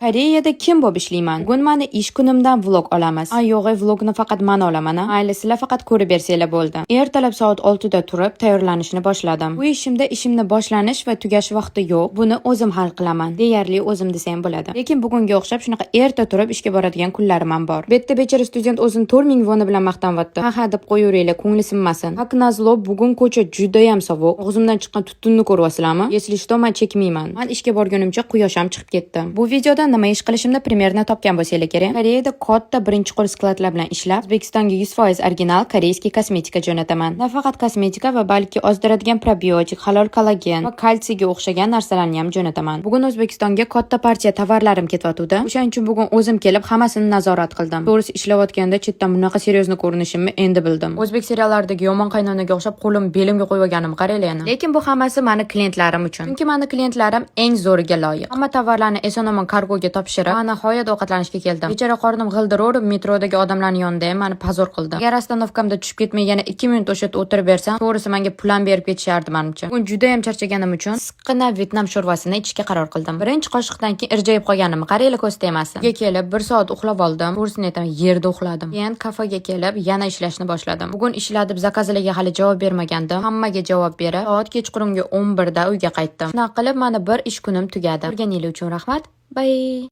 Koreyada kim bo'lib ishlayman? Bugun mana ish kunimdan vlog olamiz. Yo'g'e vlogni faqat men olaman. Mayli, sizlar faqat ko'rib bersanglar bo'ldi. Ertalab soat 6 da turib tayyorlanishni boshladim. Bu ishimni boshlanish va tugash vaqti yo'q. Buni o'zim hal qilaman. Deyarli o'zim desam bo'ladi. Lekin bugunga o'xshab shunaqa erta turib ishga boradigan kunlarim ham bor. Bitta bechara student o'zini 4000 voni bilan maqtanyapti. Ha deb qo'yaveringlar, ko'ngli sinmasin. Haq nazlo bugun ko'cha juda ham sovuq. Og'zimdan chiqqan tutunni ko'ryapsizlarmi? Yeslishda men chekmayman. Men ishga borganimcha quyosh ham chiqib ketdi. Bu videoda nima ish qilishimni primerni topgan bo'lsanglar kerak. Koreyada katta birinchi qo'l skladlar bilan ishlab, O'zbekistonga 100% original koreyskiy kosmetika jo'nataman. Nafaqat kosmetika va balki ozdiradigan probiotik, halol kollagen va kalsiyga o'xshagan narsalarni ham jo'nataman. Bugun O'zbekistonga katta partiya tovarlarim ketyapti. O'shaning uchun bugun o'zim kelib hammasini nazorat qildim. To'g'risi ishlayotganda chetdan bunaqa seryozni ko'rinishimni endi bildim. O'zbek seriallaridagi yomon qaynonaga o'xshab qo'lim belimga qo'yib olganim qaranglar. Lekin bu hammasi meni klientlarim uchun. Chunki meni klientlarim eng zo'riga loyiq. Hamma tovarlarni eson-omon kargoga topshirib, mana nihoyat ovqatlanishga keldim. Bechara qornim g'ildirib, metrodagi odamlarning yonida meni pazor qildi. Agar ostanovkamda tushib ketmay yana 2 minut o'sha yerda o'tirib bersam, to'g'risi menga pul ham berib ketishardi menimcha. Bugun juda ham charchaganim uchun siqqina Vyetnam sho'rvasini ichishga qaror qildim. Birinchi qoshiqdan keyin irjayib qolganimni qaranglar, ko'z tegmasin. Uyga kelib 1 soat uxlab oldim. To'g'risini aytaman, yerda uxladim. Keyin kafega kelib yana ishlashni boshladim. Bugun ishlatib zakazlarga hali javob bermagandim. Hammaga javob berib, soat kechqurungi 11 da uyga qaytdim. Shunaqa qilib, mana bir ish kunim tugadi. Ko'rganingiz uchun rahmat. Bye.